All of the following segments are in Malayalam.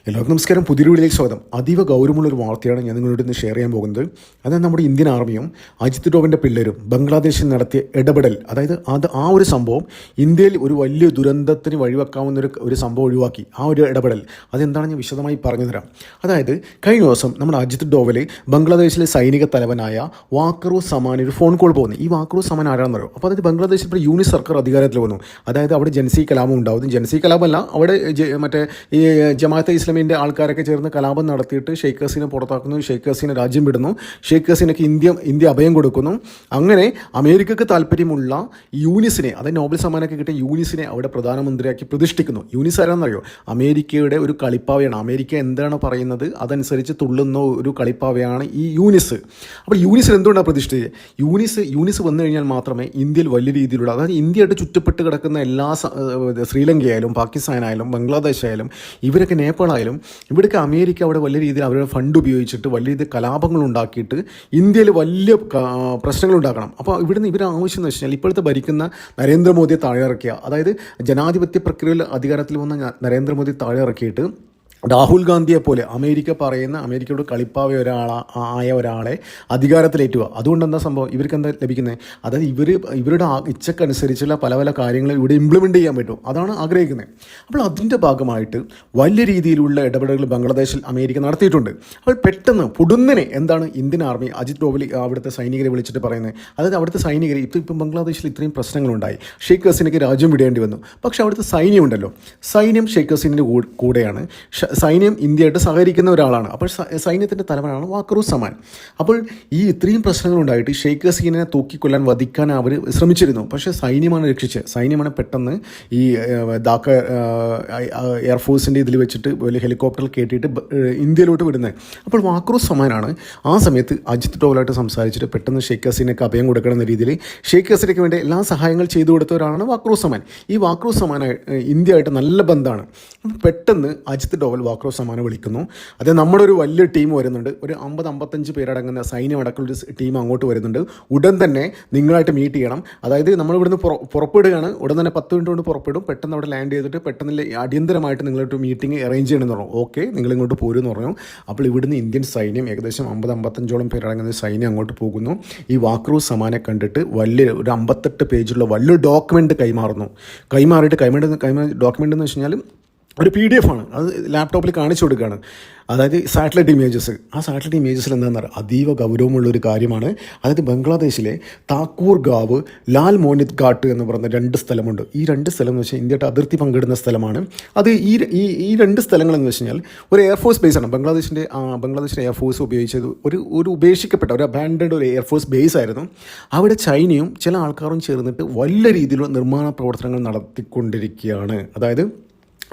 എല്ലാവർക്കും നമസ്കാരം. പുതിയൊരു വീഡിയോയിലേക്ക് സ്വാഗതം. അതീവ ഗൗരവമുള്ളൊരു വാർത്തയാണ് ഞാൻ നിങ്ങളോട് ഇന്ന് ഷെയർ ചെയ്യാൻ പോകുന്നത്. അതായത് നമ്മുടെ ഇന്ത്യൻ ആർമിയും അജിത് ഡോവലിൻ്റെ പിള്ളേരും ബംഗ്ലാദേശിൽ നടത്തിയ ഇടപെടൽ, അതായത് ആ ഒരു സംഭവം ഇന്ത്യയിൽ ഒരു വലിയ ദുരന്തത്തിന് വഴിവെക്കാവുന്ന ഒരു സംഭവം ഒഴിവാക്കി. ആ ഒരു ഇടപെടൽ അതെന്താണ് ഞാൻ വിശദമായി പറഞ്ഞു തരാം. അതായത് കഴിഞ്ഞ ദിവസം നമ്മുടെ അജിത് ഡോവൽ ബംഗ്ലാദേശിലെ സൈനിക തലവനായ വാക്കറുസ്സമാന് ഒരു ഫോൺ കോൾ പോകുന്നു. ഈ വാക്കറുസ്സമാൻ ആരാണെന്ന് അറിയോ? അപ്പോൾ അതായത് ബംഗ്ലാദേശിൽ ഇപ്പോൾ യൂണിറ്റ് സർക്കാർ അധികാരത്തിൽ വന്നു. അതായത് അവിടെ ജൻസി കലാപം ഉണ്ടാവും. ജൻസി കലാപമല്ല, അവിടെ മറ്റേ ഈ ജമാഅത്തെ ഇസ്ലാമിൻ്റെ ആൾക്കാരൊക്കെ ചേർന്ന് കലാപം നടത്തിയിട്ട് ഷെയ്ഖ് ഹസീനെ പുറത്താക്കുന്നു. ഷെയ്ഖ് ഹസീന രാജ്യം വിടുന്നു. ഷെയ്ഖ് ഹസീനയ്ക്ക് ഇന്ത്യ അഭയം കൊടുക്കുന്നു. അങ്ങനെ അമേരിക്കക്ക് താല്പര്യമുള്ള യൂനിസിനെ, അതായത് നോബൽ സമ്മാനമൊക്കെ കിട്ടിയ യൂനിസിനെ അവിടെ പ്രധാനമന്ത്രിയാക്കി പ്രതിഷ്ഠിക്കുന്നു. യൂനിസ് ആരാണെന്നറിയോ? അമേരിക്കയുടെ ഒരു കളിപ്പാവയാണ്. അമേരിക്ക എന്താണ് പറയുന്നത് അതനുസരിച്ച് തുള്ളുന്ന ഒരു കളിപ്പാവയാണ് ഈ യൂനിസ്. അപ്പോൾ യൂനിസിൽ എന്തുകൊണ്ടാണ് പ്രതിഷ്ഠിച്ചത്? യൂനിസ് വന്നു കഴിഞ്ഞാൽ മാത്രമേ ഇന്ത്യയിൽ വലിയ രീതിയിലുള്ള, അതായത് ഇന്ത്യയായിട്ട് ചുറ്റപ്പെട്ട് കിടക്കുന്ന എല്ലാ ശ്രീലങ്കയായാലും പാകിസ്ഥാനായാലും ബംഗ്ലാദേശ് ആയാലും ഇവരൊക്കെ നേപ്പാളായാലും ഇവിടേക്ക് അമേരിക്ക അവിടെ വലിയ രീതിയിൽ അവരുടെ ഫണ്ട് ഉപയോഗിച്ചിട്ട് വലിയ രീതിയിൽ കലാപങ്ങൾ ഉണ്ടാക്കിയിട്ട് ഇന്ത്യയിൽ വലിയ പ്രശ്നങ്ങൾ ഉണ്ടാക്കണം. അപ്പോൾ ഇവിടുന്ന് ഇവരുടെ ആവശ്യം എന്ന് വെച്ചാൽ ഇപ്പോഴത്തെ ഭരിക്കുന്ന നരേന്ദ്രമോദിയെ താഴെ ഇറക്കുക, അതായത് ജനാധിപത്യ പ്രക്രിയയിൽ അധികാരത്തിൽ വന്ന നരേന്ദ്രമോദി താഴെ ഇറക്കിയിട്ട് രാഹുൽ ഗാന്ധിയെ പോലെ അമേരിക്കയോട് കളിപ്പാവ ആയ ഒരാളെ അധികാരത്തിലേറ്റുക. അതുകൊണ്ട് എന്താ സംഭവം? ഇവർക്ക് എന്താ ലഭിക്കുന്നത്? അതായത് ഇവരുടെ ഇച്ഛക്കനുസരിച്ചുള്ള പല പല കാര്യങ്ങൾ ഇവിടെ ഇംപ്ലിമെൻ്റ് ചെയ്യാൻ പറ്റും. അതാണ് ആഗ്രഹിക്കുന്നത്. അപ്പോൾ അതിൻ്റെ ഭാഗമായിട്ട് വലിയ രീതിയിലുള്ള ഇടപെടലുകൾ ബംഗ്ലാദേശിൽ അമേരിക്ക നടത്തിയിട്ടുണ്ട്. അപ്പോൾ പെട്ടെന്ന് പൊടുന്നനെ എന്താണ് ഇന്ത്യൻ ആർമി അജിത് ഡോവൽ അവിടുത്തെ സൈനികരെ വിളിച്ചിട്ട് പറയുന്നത്? അതായത് അവിടുത്തെ സൈനികർ ഇപ്പം ബംഗ്ലാദേശിൽ ഇത്രയും പ്രശ്നങ്ങളുണ്ടായി, ഷെയ്ഖ് ഹസീനയ്ക്ക് രാജ്യം വിടേണ്ടി വന്നു. പക്ഷേ അവിടുത്തെ സൈന്യമുണ്ടല്ലോ, സൈന്യം ഷെയ്ഖ് ഹസീനയുടെ കൂടെയാണ്. സൈന്യം ഇന്ത്യയായിട്ട് സഹകരിക്കുന്ന ഒരാളാണ്. അപ്പോൾ സൈന്യത്തിൻ്റെ തലവനാണ് വാക്കറുസ്സമാൻ. അപ്പോൾ ഈ ഇത്രയും പ്രശ്നങ്ങളുണ്ടായിട്ട് ഷെയ്ഖ് ഹസീനെ തൂക്കിക്കൊല്ലാൻ വധിക്കാൻ അവർ ശ്രമിച്ചിരുന്നു. പക്ഷേ സൈന്യമാണ് രക്ഷിച്ചത്. സൈന്യമാണ് പെട്ടെന്ന് ഈ ധാക്ക എയർഫോഴ്സിൻ്റെ ഇതിൽ വെച്ചിട്ട് വലിയ ഹെലികോപ്റ്ററിൽ കയറ്റിയിട്ട് ഇന്ത്യയിലോട്ട് വിടുന്നത്. അപ്പോൾ വാക്കറുസ്സമാനാണ് ആ സമയത്ത് അജിത് ഡോവലായിട്ട് സംസാരിച്ചിട്ട് പെട്ടെന്ന് ഷെയ്ഖ് ഹസീനയ്ക്ക് അഭയം കൊടുക്കണമെന്ന രീതിയിൽ ഷെയ്ഖ് ഹസീനയ്ക്ക് വേണ്ടി എല്ലാ സഹായങ്ങൾ ചെയ്തു കൊടുത്തവരാണ് വാക്കറുസ്സമാൻ. ഈ വാക്കറുസ്സമാൻ ഇന്ത്യയായിട്ട് നല്ല ബന്ധമാണ്. പെട്ടെന്ന് അജിത് ഡോവൽ വാക്കറുസ്സമാനെ വിളിക്കുന്നു. അത് നമ്മുടെ ഒരു വലിയ ടീം വരുന്നുണ്ട്, ഒരു 50-55 പേരടങ്ങുന്ന സൈന്യം അടക്കമുള്ള ഒരു ടീം അങ്ങോട്ട് വരുന്നുണ്ട്. ഉടൻ തന്നെ നിങ്ങളായിട്ട് മീറ്റ് ചെയ്യണം. അതായത് നമ്മൾ ഇവിടുന്ന് പുറപ്പെടുകയാണ്, ഉടൻ തന്നെ 10 മിനിറ്റ് കൊണ്ട് പുറപ്പെടും. പെട്ടെന്ന് അവിടെ ലാൻഡ് ചെയ്തിട്ട് പെട്ടെന്ന് അടിയന്തരമായിട്ട് നിങ്ങളൊരു മീറ്റിംഗ് അറേഞ്ച് ചെയ്യണമെന്ന് പറഞ്ഞു. ഓക്കെ, നിങ്ങളിങ്ങോട്ട് പോരുമെന്ന് പറഞ്ഞു. അപ്പോൾ ഇവിടുന്ന് ഇന്ത്യൻ സൈന്യം ഏകദേശം 50-55ഓളം പേരടങ്ങുന്ന സൈന്യം അങ്ങോട്ട് പോകുന്നു. ഈ വാക്കറുസ്സമാനെ കണ്ടിട്ട് ഒരു 58 പേജുള്ള വലിയൊരു ഡോക്യുമെൻ്റ് കൈമാറിയിട്ട് ഡോക്യുമെൻ്റ് എന്ന് വെച്ച് കഴിഞ്ഞാൽ ഒരു PDF ആണ്. അത് ലാപ്ടോപ്പിൽ കാണിച്ചു കൊടുക്കുകയാണ്. അതായത് സാറ്റലൈറ്റ് ഇമേജസ്. ആ സാറ്റലൈറ്റ് ഇമേജസിൽ എന്താണെന്ന് പറയുക, അതീവ ഗൗരവമുള്ളൊരു കാര്യമാണ്. അതായത് ബംഗ്ലാദേശിലെ താക്കൂർ ഗാവ്, ലാൽ മോനിത് ഘാട്ട് എന്ന് പറയുന്ന 2 സ്ഥലമുണ്ട്. ഈ 2 സ്ഥലം എന്ന് വെച്ചാൽ ഇന്ത്യയുടെ അതിർത്തി പങ്കിടുന്ന സ്ഥലമാണ്. അത് ഈ 2 സ്ഥലങ്ങളെന്ന് വെച്ച് കഴിഞ്ഞാൽ ഒരു എയർഫോഴ്സ് ബേസാണ്. ബംഗ്ലാദേശിൻ്റെ എയർഫോഴ്സ് ഉപയോഗിച്ചത് ഒരു ഉപേക്ഷിക്കപ്പെട്ട ഒരു അബാൻഡഡ് ഒരു എയർഫോഴ്സ് ബേസ് ആയിരുന്നു. അവിടെ ചൈനയും ചില ആൾക്കാരും ചേർന്നിട്ട് വലിയ രീതിയിലുള്ള നിർമ്മാണ പ്രവർത്തനങ്ങൾ നടത്തിക്കൊണ്ടിരിക്കുകയാണ്. അതായത്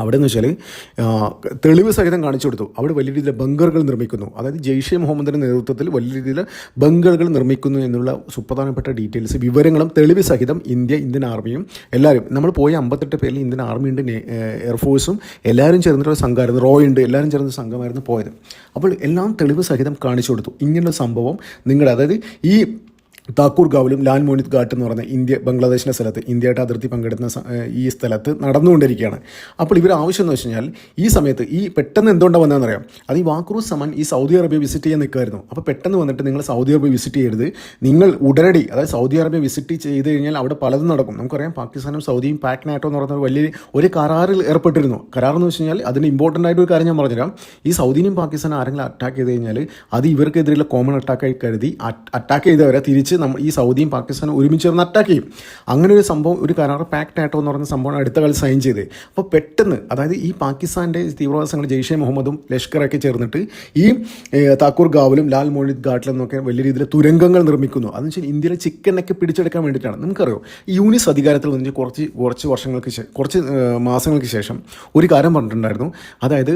അവിടെ എന്ന് വെച്ചാൽ തെളിവ് സഹിതം കാണിച്ചു കൊടുത്തു. അവിടെ വലിയ രീതിയിൽ ബങ്കറുകൾ നിർമ്മിക്കുന്നു. അതായത് ജെയ്ഷെ മുഹമ്മദിൻ്റെ നേതൃത്വത്തിൽ വലിയ രീതിയിൽ ബങ്കറുകൾ നിർമ്മിക്കുന്നു എന്നുള്ള സുപ്രധാനപ്പെട്ട ഡീറ്റെയിൽസ്, വിവരങ്ങളും തെളിവ് സഹിതം ഇന്ത്യൻ ആർമിയും എല്ലാവരും, നമ്മൾ പോയ 58 പേരിൽ ഇന്ത്യൻ ആർമിയുണ്ട്, എയർഫോഴ്സും എല്ലാവരും ചേർന്നിട്ടുള്ള സംഘമായിരുന്നു, റോയുണ്ട്, എല്ലാവരും ചേർന്ന സംഘമായിരുന്നു പോയത്. അപ്പോൾ എല്ലാം തെളിവ് സഹിതം കാണിച്ചു കൊടുത്തു. ഇങ്ങനെയുള്ള സംഭവം അതായത് ഈ താക്കൂർ ഗാവിലും ലാൽ മോനിത് ഘാട്ട് എന്ന് പറയുന്ന ബംഗ്ലാദേശിൻ്റെ സ്ഥലത്ത്, ഇന്ത്യയുടെ അതിർത്തി പങ്കിടുന്ന ഈ സ്ഥലത്ത് നടന്നുകൊണ്ടിരിക്കുകയാണ്. അപ്പോൾ ഇവർ ആവശ്യം എന്ന് വെച്ച് കഴിഞ്ഞാൽ ഈ സമയത്ത് പെട്ടെന്ന് എന്തുകൊണ്ടാണ് വന്നതെന്നറിയാം? അത് ഈ വാക്കറുസ്സമാൻ ഈ സൗദി അറേബ്യ വിസിറ്റ് ചെയ്യാൻ നിൽക്കുമായിരുന്നു. അപ്പോൾ പെട്ടെന്ന് വന്നിട്ട് നിങ്ങൾ സൗദി അറേബ്യ വിസിറ്റ് ചെയ്യരുത്, നിങ്ങൾ ഉടനടി, അതായത് സൗദി അറേബ്യ വിസിറ്റ് ചെയ്ത് കഴിഞ്ഞാൽ അവിടെ പലതും നടക്കും. നമുക്കറിയാം പാകിസ്ഥാനും സൗദിയും പാക് നാറ്റോ എന്ന് പറയുന്ന ഒരു കരാറിൽ ഏർപ്പെട്ടിരുന്നു. കരാറെന്ന് വെച്ച് കഴിഞ്ഞാൽ അതിന് ഇമ്പോർട്ടൻ്റ് ആയിട്ട് ഒരു കാര്യം ഞാൻ പറഞ്ഞുതരാം. ഈ സൗദിയും പാകിസ്ഥാനും ആരെങ്കിലും അറ്റാക്ക് ചെയ്ത് കഴിഞ്ഞാൽ അത് ഇവർക്കെതിരെയുള്ള കോമൺ അറ്റാക്കായി കരുതി അറ്റാക്ക് ചെയ്തവരെ തിരിച്ച് ഈ സൗദിയും പാകിസ്ഥാനും ഒരുമിച്ച് ചേർന്ന് അറ്റാക്ക് ചെയ്യും. അങ്ങനെ ഒരു സംഭവം, ഒരു കരാർ പാക് നാറ്റോ എന്ന് പറയുന്ന സംഭവം അടുത്ത കാലത്ത് സൈൻ ചെയ്ത്. അപ്പോൾ പെട്ടെന്ന്, അതായത് ഈ പാകിസ്ഥാൻ്റെ തീവ്രവാദ സംഘടന ജെയ്ഷെ മുഹമ്മദും ലഷ്കറൊക്കെ ചേർന്നിട്ട് ഈ താക്കൂർ ഗാവിലും ലാൽ മോനിത് ഘാട്ടിലും എന്നൊക്കെ വലിയ രീതിയിൽ തുരങ്കങ്ങൾ നിർമ്മിക്കുന്നു. അതെന്ന് വെച്ചാൽ ഇന്ത്യയിലെ ചിക്കനൊക്കെ പിടിച്ചെടുക്കാൻ വേണ്ടിയിട്ടാണ്. നമുക്കറിയാം ഈ യൂനിസ് അധികാരത്തിൽ വന്നിട്ട് കുറച്ച് മാസങ്ങൾക്ക് ശേഷം ഒരു കാര്യം പറഞ്ഞിട്ടുണ്ടായിരുന്നു. അതായത്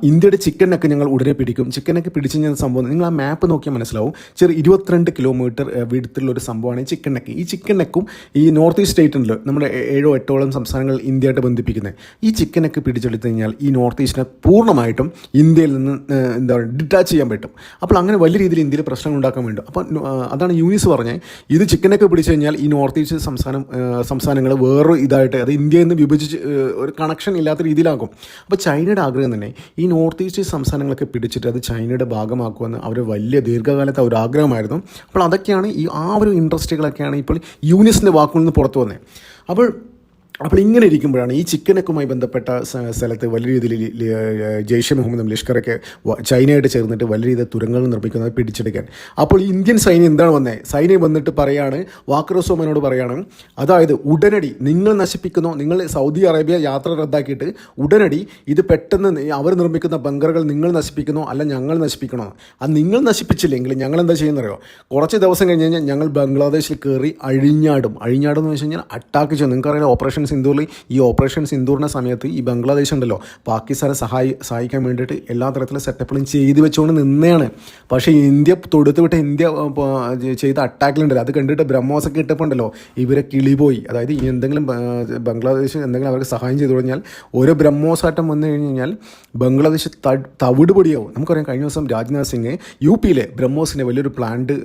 ഇന്ത്യയുടെ ചിക്കനൊക്കെ ഞങ്ങൾ ഉടനെ പിടിക്കും. ചിക്കനൊക്കെ പിടിച്ചു കഴിഞ്ഞ സംഭവം നിങ്ങൾ ആ മാപ്പ് നോക്കിയാൽ മനസ്സിലാവും. 22 കിലോമീറ്റർ വീടത്തിലുള്ളൊരു സംഭവമാണ് ഈ ചിക്കൻ നെക്ക്. ഈ ചിക്കൻ നെക്കും ഈ നോർത്ത് ഈസ്റ്റ് സ്റ്റേറ്റിൽ നമ്മുടെ 7-8ഓളം സംസ്ഥാനങ്ങൾ ഇന്ത്യയായിട്ട് ബന്ധിപ്പിക്കുന്നത്. ഈ ചിക്കനൊക്കെ പിടിച്ചെടുത്തു കഴിഞ്ഞാൽ ഈ നോർത്ത് ഈസ്റ്റിനെ പൂർണ്ണമായിട്ടും ഇന്ത്യയിൽ നിന്ന് ഡിറ്റാച്ച് ചെയ്യാൻ പറ്റും. അപ്പോൾ അങ്ങനെ വലിയ രീതിയിൽ ഇന്ത്യയിൽ പ്രശ്നങ്ങൾ ഉണ്ടാക്കാൻ വേണ്ടി, അപ്പോൾ അതാണ് യൂനിസ് പറഞ്ഞത്, ഇത് ചിക്കനൊക്കെ പിടിച്ചു കഴിഞ്ഞാൽ ഈ നോർത്ത് ഈസ്റ്റ് സംസ്ഥാനങ്ങൾ വേറൊരു ഇതായിട്ട്, അത് ഇന്ത്യയിൽ നിന്ന് വിഭജിച്ച് ഒരു കണക്ഷൻ ഇല്ലാത്ത രീതിയിലാകും. അപ്പോൾ ചൈനയുടെ ആഗ്രഹം തന്നെ ഈ നോർത്ത് ഈസ്റ്റ് സംസ്ഥാനങ്ങളൊക്കെ പിടിച്ചിട്ട് അത് ചൈനയുടെ ഭാഗമാക്കുമെന്ന് അവർ വലിയ ദീർഘകാലത്തെ ഒരു ആഗ്രഹമായിരുന്നു. അപ്പോൾ അതൊക്കെയാണ് ആ ഒരു ഇൻട്രസ്റ്റുകളൊക്കെയാണ് ഇപ്പോൾ യൂനിസിൻ്റെ വാക്കുകളിൽ നിന്ന് പുറത്തു വന്നത്. അപ്പോൾ ഇങ്ങനെ ഇരിക്കുമ്പോഴാണ് ഈ ചിക്കനൊക്കെയുമായി ബന്ധപ്പെട്ട സ്ഥലത്ത് വലിയ രീതിയിൽ ജെയ്ഷെ മുഹമ്മദും ലഷ്കറൊക്കെ ചൈനയായിട്ട് ചേർന്നിട്ട് വലിയ രീതിയിൽ തുരങ്കങ്ങൾ നിർമ്മിക്കുന്നത് പിടിച്ചെടുക്കാൻ. അപ്പോൾ ഇന്ത്യൻ സൈന്യം എന്താണ് വന്നത്? സൈന്യം വന്നിട്ട് പറയാണ്, വാക്കർ ഉസ്മാനോട് പറയാണ്, അതായത് ഉടനടി നിങ്ങൾ നശിപ്പിക്കുന്നോ, നിങ്ങൾ സൗദി അറേബ്യ യാത്ര റദ്ദാക്കിയിട്ട് ഉടനടി ഇത് പെട്ടെന്ന് അവർ നിർമ്മിക്കുന്ന ബങ്കറുകൾ നിങ്ങൾ നശിപ്പിക്കുന്നോ അല്ല ഞങ്ങൾ നശിപ്പിക്കണോ? അത് നിങ്ങൾ നശിപ്പിച്ചില്ലെങ്കിൽ ഞങ്ങൾ എന്താ ചെയ്യുന്നറിയോ? കുറച്ച് ദിവസം കഴിഞ്ഞ് കഴിഞ്ഞാൽ ഞങ്ങൾ ബംഗ്ലാദേശിൽ കയറി അഴിഞ്ഞാടും എന്ന് വെച്ച് കഴിഞ്ഞാൽ അറ്റാക്ക് ചെയ്യും. നിങ്ങൾക്കറിയാം ഓപ്പറേഷൻ സിന്ദൂറിൽ, ഈ ഓപ്പറേഷൻ സിന്ദൂറിൻ്റെ സമയത്ത് ഈ ബംഗ്ലാദേശ് ഉണ്ടല്ലോ പാകിസ്ഥാനെ സഹായിക്കാൻ വേണ്ടിയിട്ട് എല്ലാ തരത്തിലുള്ള സെറ്റപ്പുകളും ചെയ്ത് വെച്ചുകൊണ്ട് നിന്നെയാണ്. പക്ഷേ ഇന്ത്യ തൊടുത്തുവിട്ട് ഇന്ത്യ ചെയ്ത അറ്റാക്കിലുണ്ടല്ലോ, അത് കണ്ടിട്ട് ബ്രഹ്മോസൊക്കെ ഇട്ടപ്പോണ്ടല്ലോ ഇവരെ കിളിപോയി. അതായത് ഇനി എന്തെങ്കിലും ബംഗ്ലാദേശ് എന്തെങ്കിലും അവർക്ക് സഹായം ചെയ്തു കഴിഞ്ഞാൽ ഒരു ബ്രഹ്മോസാട്ടം വന്നു കഴിഞ്ഞാൽ ബംഗ്ലാദേശ് തവിട് പൊടിയാവും. നമുക്കറിയാം കഴിഞ്ഞ ദിവസം രാജ്നാഥ് സിംഗ് യു.പിയിലെ ബ്രഹ്മോസിൻ്റെ വലിയൊരു പ്ലാന്റ്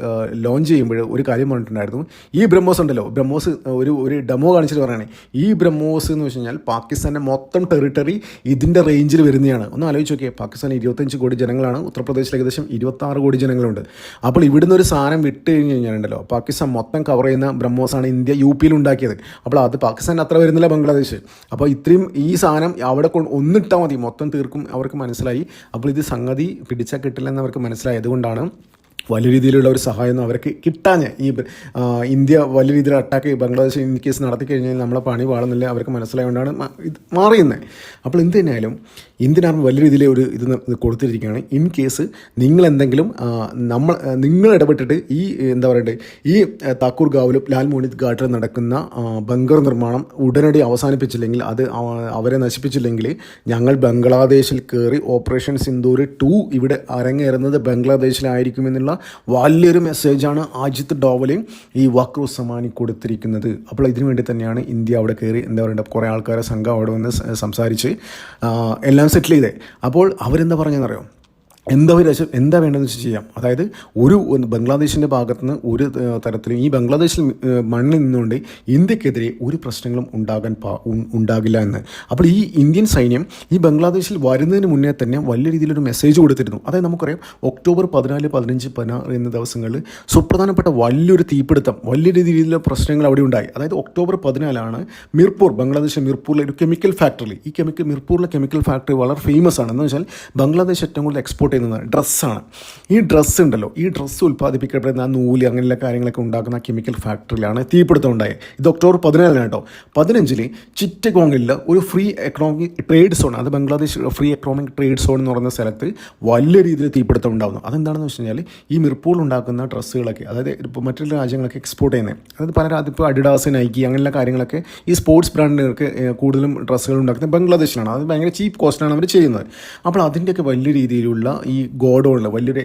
ലോഞ്ച് ചെയ്യുമ്പോൾ ഒരു കാര്യം പറഞ്ഞിട്ടുണ്ടായിരുന്നു. ഈ ബ്രഹ്മോസ് ഉണ്ടല്ലോ, ബ്രഹ്മോസ് ഒരു ഡെമോ കാണിച്ചിട്ട് പറയുകയാണ്, ഈ ബ്രഹ്മോസ് എന്ന് വെച്ച് കഴിഞ്ഞാൽ പാകിസ്ഥാൻ്റെ മൊത്തം ടെറിട്ടറി ഇതിൻ്റെ റേഞ്ചിൽ വരുന്നതാണ്. ഒന്ന് ആലോചിച്ച് നോക്കിയേ, പാകിസ്ഥാൻ 25 കോടി ജനങ്ങളാണ്, ഉത്തർപ്രദേശിൽ ഏകദേശം 26 കോടി ജനങ്ങളുണ്ട്. അപ്പോൾ ഇവിടുന്ന് ഒരു സാധനം വിട്ട് കഴിഞ്ഞ് കഴിഞ്ഞാലുണ്ടല്ലോ പാകിസ്ഥാൻ മൊത്തം കവർ ചെയ്യുന്ന ബ്രഹ്മോസാണ് ഇന്ത്യ യു.പിയിൽ ഉണ്ടാക്കിയത്. അപ്പോൾ അത് പാകിസ്ഥാൻ അത്ര വരുന്നില്ല ബംഗ്ലാദേശ്. അപ്പോൾ ഇത്രയും ഈ സാധനം അവിടെ ഒന്നിട്ടാൽ മതി മൊത്തം തീർക്കും അവർക്ക് മനസ്സിലായി. അപ്പോൾ ഇത് സംഗതി പിടിച്ചാൽ കിട്ടില്ലെന്ന് അവർക്ക് മനസ്സിലായി. അതുകൊണ്ടാണ് വലിയ രീതിയിലുള്ള ഒരു സഹായമൊന്നും അവർക്ക് കിട്ടാഞ്ഞ് ഈ ഇന്ത്യ വലിയ രീതിയിൽ അറ്റാക്ക് ബംഗ്ലാദേശ് ഇൻ കേസ് നടത്തി കഴിഞ്ഞാൽ നമ്മളെ പണി പാടുന്നില്ല അവർക്ക് മനസ്സിലായതുകൊണ്ടാണ് ഇത് മാറിയുന്നത്. അപ്പോൾ എന്ത് തന്നെയായാലും ഇന്ത്യൻ ആർമി വലിയ രീതിയിൽ ഇത് കൊടുത്തിരിക്കുകയാണ്. ഇൻ കേസ് നിങ്ങളെന്തെങ്കിലും നിങ്ങൾ ഇടപെട്ടിട്ട് ഈ എന്താ പറയണ്ടേ, ഈ താക്കൂർ ഗാവിലും ലാൽ മോണിത് ഘാട്ടിൽ നടക്കുന്ന ബങ്കർ നിർമ്മാണം ഉടനടി അവസാനിപ്പിച്ചില്ലെങ്കിൽ, അത് അവരെ നശിപ്പിച്ചില്ലെങ്കിൽ ഞങ്ങൾ ബംഗ്ലാദേശിൽ കയറി ഓപ്പറേഷൻ സിന്ദൂർ 2 ഇവിടെ അരങ്ങേറുന്നത് ബംഗ്ലാദേശിലായിരിക്കുമെന്നുള്ള വലിയൊരു മെസ്സേജാണ് അജിത് ഡോവലെയും ഈ വാക്കർ ഉസ്മാനി കൊടുത്തിരിക്കുന്നത്. അപ്പോൾ ഇതിനു വേണ്ടി തന്നെയാണ് ഇന്ത്യ അവിടെ കയറി എന്താ പറയണ്ടത് കുറേ ആൾക്കാരെ സംഘം അവിടെ വന്ന് സംസാരിച്ച് എല്ലാം സെറ്റിൽ ചെയ്തേ. അപ്പോൾ അവരെന്താ പറഞ്ഞതെന്നറിയോ, എന്താ വേണ്ടതെന്ന് വെച്ച് ചെയ്യാം. അതായത് ഒരു ബംഗ്ലാദേശിൻ്റെ ഭാഗത്തുനിന്ന് ഒരു തരത്തിലും ഈ ബംഗ്ലാദേശിൽ മണ്ണിൽ നിന്നുകൊണ്ട് ഇന്ത്യക്കെതിരെ ഒരു പ്രശ്നങ്ങളും ഉണ്ടാകില്ല എന്ന്. അപ്പോൾ ഈ ഇന്ത്യൻ സൈന്യം ഈ ബംഗ്ലാദേശിൽ വരുന്നതിന് മുന്നേ തന്നെ വലിയ രീതിയിലൊരു മെസ്സേജ് കൊടുത്തിരുന്നു. അതായത് നമുക്കറിയാം ഒക്ടോബർ 14, 15, 16 എന്ന ദിവസങ്ങളിൽ സുപ്രധാനപ്പെട്ട വലിയൊരു തീപിടുത്തം, വലിയ രീതിയിലുള്ള പ്രശ്നങ്ങൾ അവിടെ ഉണ്ടായി. അതായത് ഒക്ടോബർ 14 മിർപൂർ, ബംഗ്ലാദേശിലെ മിർപൂരിലെ ഒരു കെമിക്കൽ ഫാക്ടറി, മിർപൂരിലെ കെമിക്കൽ ഫാക്ടറി വളരെ ഫേമസ് ആണ്. എന്ന് വെച്ചാൽ ബംഗ്ലാദേശ് ഏറ്റവും കൂടുതൽ എക്സ്പോർട്ട് ഡ്രസ്സാണ്. ഈ ഡ്രസ്സ് ഉണ്ടല്ലോ, ഈ ഡ്രസ്സ് ഉൽപ്പാദിപ്പിക്കപ്പെടുന്ന ആ നൂല് അങ്ങനെയുള്ള കാര്യങ്ങളൊക്കെ ഉണ്ടാക്കുന്ന കെമിക്കൽ ഫാക്ടറിയിലാണ് തീപിടുത്തം ഉണ്ടായത്. ഇത് ഒക്ടോബർ 14 കേട്ടോ. 15 ചിറ്റഗോങ്ങിൽ ഒരു ഫ്രീ എക്കണോമിക് ട്രേഡ് സോൺ, അത് Bangladesh free economic trade zone എന്ന് പറയുന്ന സ്ഥലത്ത് വലിയ രീതിയിൽ തീപിടുത്തം ഉണ്ടാകുന്നു. അതെന്താണെന്ന് വെച്ച് കഴിഞ്ഞാൽ ഈ മിർപൂൾ ഉണ്ടാക്കുന്ന ഡ്രസ്സുകളൊക്കെ, അതായത് ഇപ്പോൾ മറ്റുള്ള രാജ്യങ്ങളൊക്കെ എക്സ്പോർട്ട് ചെയ്യുന്നത്, അതായത് പല ഇപ്പോൾ അഡിഡാസ്, നൈക്കി അങ്ങനെയുള്ള കാര്യങ്ങളൊക്കെ ഈ സ്പോർട്സ് ബ്രാൻഡുകൾക്ക് കൂടുതലും ഡ്രസ്സുകൾ ഉണ്ടാക്കുന്നത് ബംഗ്ലാദേശിലാണ്. അത് ഭയങ്കര ചീപ്പ് കോസ്റ്റാണ് അവർ ചെയ്യുന്നത്. അപ്പോൾ അതിൻ്റെയൊക്കെ വലിയ രീതിയിലുള്ള ഈ ഗോഡൗണിൽ വലിയൊരു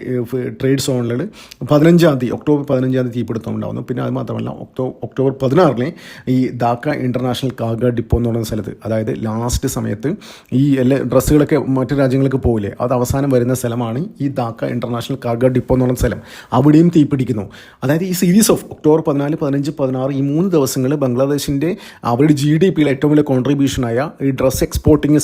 ട്രേഡ് സോണിൽ ഒക്ടോബർ 15 തീപിടുത്തം ഉണ്ടാകുന്നു. പിന്നെ അത് മാത്രമല്ല ഒക്ടോബർ 16 ഈ ധാക്ക ഇൻ്റർനാഷണൽ കാർഗോ ഡിപ്പോ എന്ന് പറയുന്ന സ്ഥലത്ത്, അതായത് ലാസ്റ്റ് സമയത്ത് ഈ എല്ലാ ഡ്രസ്സുകളൊക്കെ മറ്റു രാജ്യങ്ങൾക്ക് പോകില്ലേ, അത് അവസാനം വരുന്ന സ്ഥലമാണ് ഈ ധാക്ക ഇൻ്റർനാഷണൽ കാർഗോ ഡിപ്പോ എന്ന് പറയുന്ന സ്ഥലം. അവിടെയും തീപിടിക്കുന്നു. അതായത് ഈ സീരീസ് ഓഫ് ഒക്ടോബർ 14, 15, 16 ഈ 3 ദിവസങ്ങൾ ബംഗ്ലാദേശിൻ്റെ അവരുടെ GDP-യിൽ ഏറ്റവും വലിയ കോൺട്രിബ്യൂഷനായ ഈ ഡ്രസ്സ് എക്സ്പോർട്ടിങ്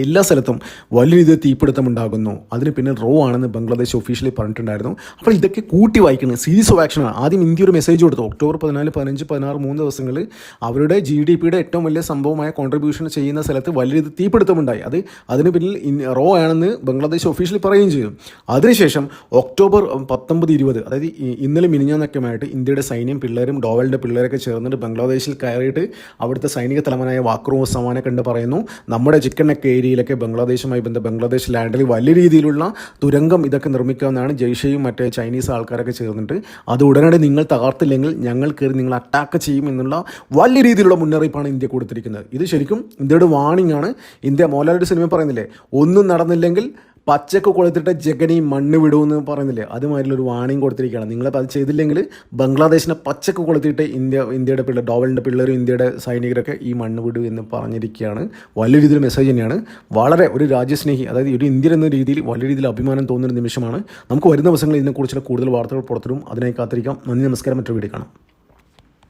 എല്ലാ സ്ഥലത്തും വലിയ രീതിയിൽ തീപിടുത്തം ഉണ്ടാകുന്നു. അതിന് പിന്നെ ആണെന്ന് ബംഗ്ലാദേശ് ഒഫീഷ്യലി പറഞ്ഞിട്ടുണ്ടായിരുന്നു. അപ്പോൾ ഇതൊക്കെ കൂട്ടി വായിക്കുന്നത് സീരീസ് ഓഫ് ആക്ഷനാണ്. ആദ്യം ഇന്ത്യ ഒരു മെസ്സേജ് കൊടുത്തു. ഒക്ടോബർ 14, 15, 16 3 ദിവസങ്ങളിൽ അവരുടെ GDP-യുടെ ഏറ്റവും വലിയ സംഭവമായ കോൺട്രിബ്യൂഷൻ ചെയ്യുന്ന സ്ഥലത്ത് വലിയ രീതിയിൽ തീപിടുത്തമുണ്ടായി. അതിന് പിന്നിൽ ആണെന്ന് ബംഗ്ലാദേശ് ഒഫീഷ്യലി പറയുകയും ചെയ്തു. അതിനുശേഷം ഒക്ടോബർ 19, 20 അതായത് ഇന്നലെ മിനിഞ്ഞാന്നൊക്കെയുമായിട്ട് ഇന്ത്യയുടെ സൈന്യം പിള്ളേരും ഡോവലിൻ്റെ പിള്ളേരൊക്കെ ചേർന്നിട്ട് ബംഗ്ലാദേശിൽ കയറിയിട്ട് അവിടുത്തെ സൈനിക തലവനായ വാക്കർ ഉസ്മാനെ കണ്ട് പറയുന്നു, നമ്മുടെ ചിക്കനൊക്കെ ഏരിയയിലൊക്കെ ബംഗ്ലാദേശുമായി ബംഗ്ലാദേശ് ലാൻഡിൽ വലിയ രീതിയിലുള്ള തുരങ്കം ഇതൊക്കെ നിർമ്മിക്കാമെന്നാണ് ജയ്ഷയും മറ്റേ ചൈനീസ് ആൾക്കാരൊക്കെ ചേർന്നിട്ട്, അത് ഉടനടി നിങ്ങൾ തകർത്തില്ലെങ്കിൽ ഞങ്ങൾ കയറി നിങ്ങൾ അറ്റാക്ക് ചെയ്യും എന്നുള്ള വലിയ രീതിയിലുള്ള മുന്നറിയിപ്പാണ് ഇന്ത്യ കൊടുത്തിരിക്കുന്നത്. ഇത് ശരിക്കും ഇന്ത്യയുടെ വാണിംഗ് ആണ്. ഇന്ത്യ മോഹൻലാലിൻ്റെ സിനിമ പറയുന്നില്ലേ, ഒന്നും നടന്നില്ലെങ്കിൽ പച്ചക്ക് കൊളുത്തിട്ട് ജഗനി മണ്ണ് വിടുമെന്ന് പറയുന്നില്ലേ, അതുമാതിരിയൊരു വാണിംഗ് കൊടുത്തിരിക്കുകയാണ്. നിങ്ങളത് അത് ചെയ്തില്ലെങ്കിൽ ബംഗ്ലാദേശിനെ പച്ചക്ക് കൊളുത്തിയിട്ട് ഇന്ത്യയുടെ പിള്ളേർ, ഡോവലിൻ്റെ പിള്ളേരും ഇന്ത്യയുടെ സൈനികരൊക്കെ ഈ മണ്ണ് വിടൂ എന്ന് പറഞ്ഞിരിക്കുകയാണ്. വലിയ രീതിയിൽ മെസ്സേജ് തന്നെയാണ്. വളരെ ഒരു രാജ്യസ്നേഹി, അതായത് ഒരു ഇന്ത്യൻ എന്ന രീതിയിൽ വലിയ രീതിയിൽ അഭിമാനം തോന്നുന്ന നിമിഷമാണ്. നമുക്ക് വരുന്ന ദിവസങ്ങളിൽ ഇതിനെക്കുറിച്ചുള്ള കൂടുതൽ വാർത്തകൾ പുറത്തിടും. അതിനായി കാത്തിരിക്കാം. നന്ദി, നമസ്കാരം. മറ്റൊരു വീഡിയോ കാണാം.